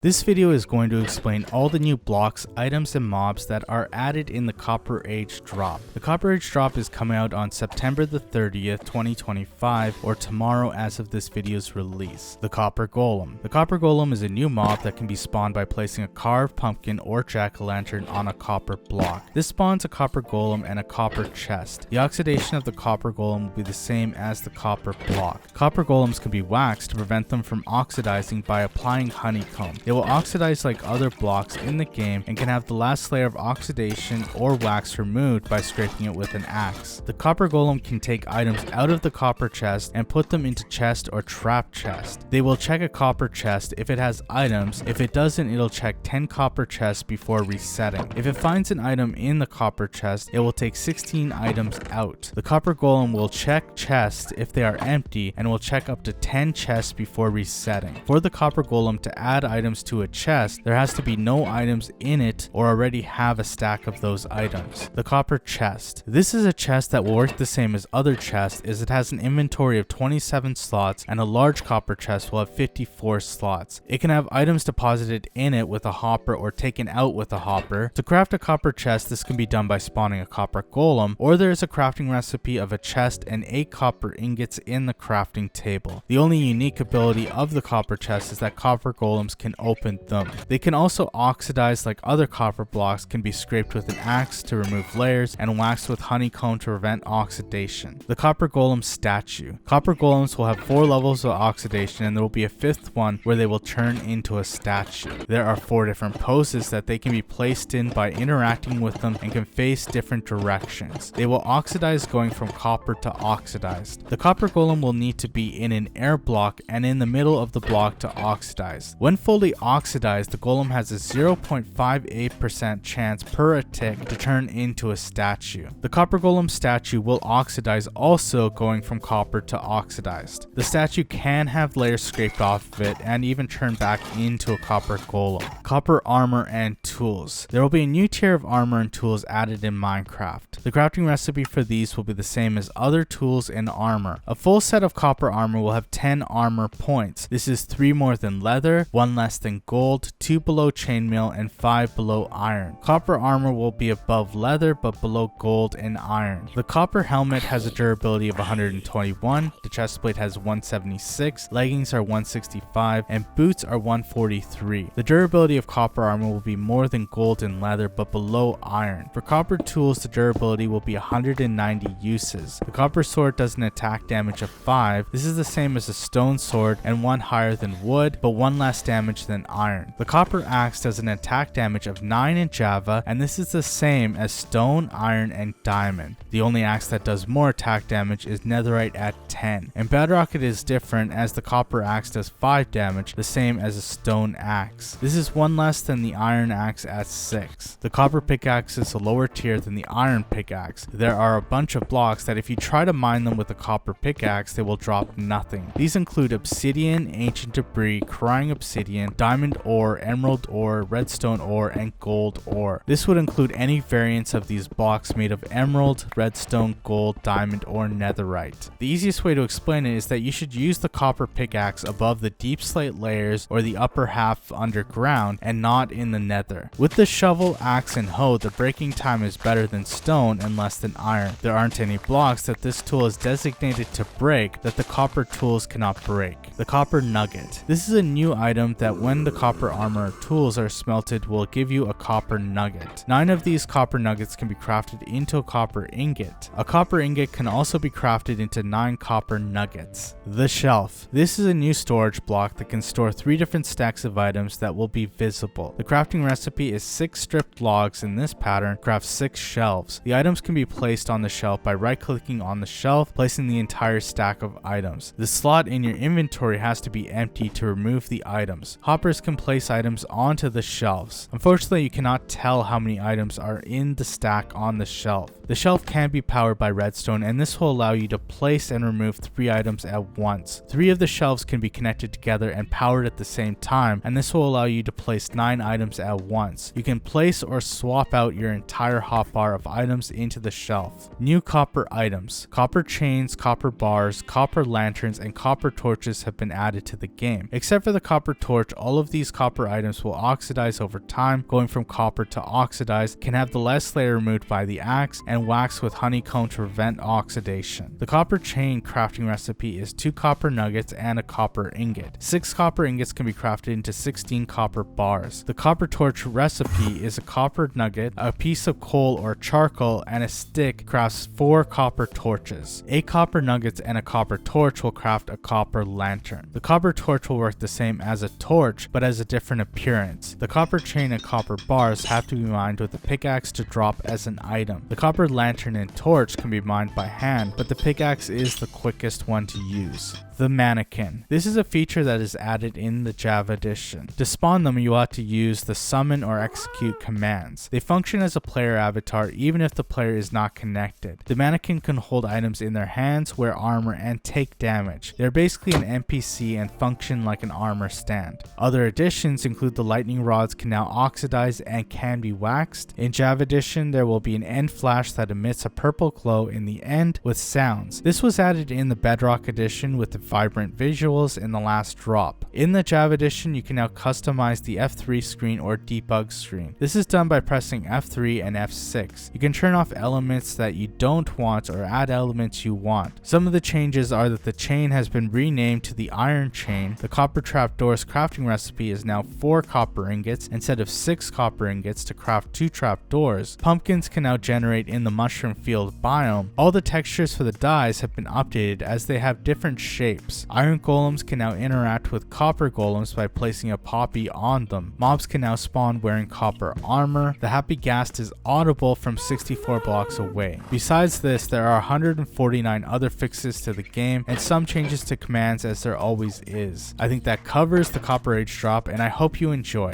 This video is going to explain all the new blocks, items, and mobs that are added in the Copper Age drop. The Copper Age drop is coming out on September the 30th, 2025, or tomorrow as of this video's release. The Copper Golem. The Copper Golem is a new mob that can be spawned by placing a carved pumpkin or jack-o'-lantern on a copper block. This spawns a Copper Golem and a copper chest. The oxidation of the Copper Golem will be the same as the copper block. Copper Golems can be waxed to prevent them from oxidizing by applying honeycomb. They will oxidize like other blocks in the game and can have the last layer of oxidation or wax removed by scraping it with an axe. The Copper Golem can take items out of the copper chest and put them into chest or trap chest. They will check a copper chest if it has items. If it doesn't, it'll check 10 copper chests before resetting. If it finds an item in the copper chest, it will take 16 items out. The Copper Golem will check chests if they are empty and will check up to 10 chests before resetting. For the Copper Golem to add items to a chest, there has to be no items in it or already have a stack of those items. The Copper Chest. This is a chest that will work the same as other chests, as it has an inventory of 27 slots, and a large copper chest will have 54 slots. It can have items deposited in it with a hopper or taken out with a hopper. To craft a copper chest, this can be done by spawning a Copper Golem, or there is a crafting recipe of a chest and 8 copper ingots in the crafting table. The only unique ability of the copper chest is that Copper Golems can open them. They can also oxidize like other copper blocks, can be scraped with an axe to remove layers, and waxed with honeycomb to prevent oxidation. The Copper Golem Statue. Copper Golems will have 4 levels of oxidation, and there will be a 5th one where they will turn into a statue. There are 4 different poses that they can be placed in by interacting with them and can face different directions. They will oxidize going from copper to oxidized. The Copper Golem will need to be in an air block and in the middle of the block to oxidize. When fully oxidized, the golem has a 0.58% chance per a tick to turn into a statue. The Copper Golem statue will oxidize also going from copper to oxidized. The statue can have layers scraped off of it and even turn back into a copper golem. Copper armor and tools. There will be a new tier of armor and tools added in Minecraft. The crafting recipe for these will be the same as other tools and armor. A full set of copper armor will have 10 armor points. This is 3 more than leather, 1 less than gold, 2 below chainmail, and 5 below iron. Copper armor will be above leather but below gold and iron. The copper helmet has a durability of 121, the chestplate has 176, leggings are 165, and boots are 143. The durability of copper armor will be more than gold and leather but below iron. For copper tools, the durability will be 190 uses. The copper sword does an attack damage of 5. This is the same as a stone sword and 1 higher than wood, but 1 less damage than iron. The copper axe does an attack damage of 9 in Java, and this is the same as stone, iron, and diamond. The only axe that does more attack damage is netherite at 10. In Bedrock it is different, as the copper axe does 5 damage, the same as a stone axe. This is 1 less than the iron axe at 6. The copper pickaxe is a lower tier than the iron pickaxe. There are a bunch of blocks that if you try to mine them with a copper pickaxe, they will drop nothing. These include obsidian, ancient debris, crying obsidian, diamond ore, emerald ore, redstone ore, and gold ore. This would include any variants of these blocks made of emerald, redstone, gold, diamond, or netherite. The easiest way to explain it is that you should use the copper pickaxe above the deep slate layers or the upper half underground and not in the nether. With the shovel, axe, and hoe, the breaking time is better than stone and less than iron. There aren't any blocks that this tool is designated to break that the copper tools cannot break. The Copper Nugget. This is a new item that when the copper armor or tools are smelted will give you a copper nugget. 9 of these copper nuggets can be crafted into a copper ingot. A copper ingot can also be crafted into 9 copper nuggets. The Shelf. This is a new storage block that can store 3 different stacks of items that will be visible. The crafting recipe is 6 stripped logs in this pattern, craft 6 shelves. The items can be placed on the shelf by right-clicking on the shelf, placing the entire stack of items. The slot in your inventory has to be empty to remove the items. Hoppers can place items onto the shelves. Unfortunately, you cannot tell how many items are in the stack on the shelf. The shelf can be powered by redstone, and this will allow you to place and remove 3 items at once. 3 of the shelves can be connected together and powered at the same time, and this will allow you to place 9 items at once. You can place or swap out your entire hotbar of items into the shelf. New copper items. Copper chains, copper bars, copper lanterns, and copper torches have been added to the game. Except for the copper torch, all all of these copper items will oxidize over time, going from copper to oxidize, can have the last layer removed by the axe, and wax with honeycomb to prevent oxidation. The copper chain crafting recipe is 2 copper nuggets and a copper ingot. 6 copper ingots can be crafted into 16 copper bars. The copper torch recipe is a copper nugget, a piece of coal or charcoal, and a stick crafts 4 copper torches. 8 copper nuggets and a copper torch will craft a copper lantern. The copper torch will work the same as a torch, but has a different appearance. The copper chain and copper bars have to be mined with a pickaxe to drop as an item. The copper lantern and torch can be mined by hand, but the pickaxe is the quickest one to use. The Mannequin. This is a feature that is added in the Java edition. To spawn them, you ought to use the summon or execute commands. They function as a player avatar even if the player is not connected. The Mannequin can hold items in their hands, wear armor, and take damage. They're basically an NPC and function like an armor stand. Other additions include the lightning rods can now oxidize and can be waxed. In Java edition, there will be an end flash that emits a purple glow in the end with sounds. This was added in the Bedrock edition with the vibrant visuals in the last drop. In the Java edition, you can now customize the F3 screen or debug screen. This is done by pressing F3 and F6. You can turn off elements that you don't want or add elements you want. Some of the changes are that the chain has been renamed to the iron chain. The copper trapdoors crafting recipe is now 4 copper ingots instead of 6 copper ingots to craft 2 trapdoors. Pumpkins can now generate in the mushroom field biome. All the textures for the dyes have been updated as they have different shapes. Iron golems can now interact with copper golems by placing a poppy on them. Mobs can now spawn wearing copper armor. The happy ghast is audible from 64 blocks away. Besides this, there are 149 other fixes to the game and some changes to commands as there always is. I think that covers the Copper Age drop and I hope you enjoy.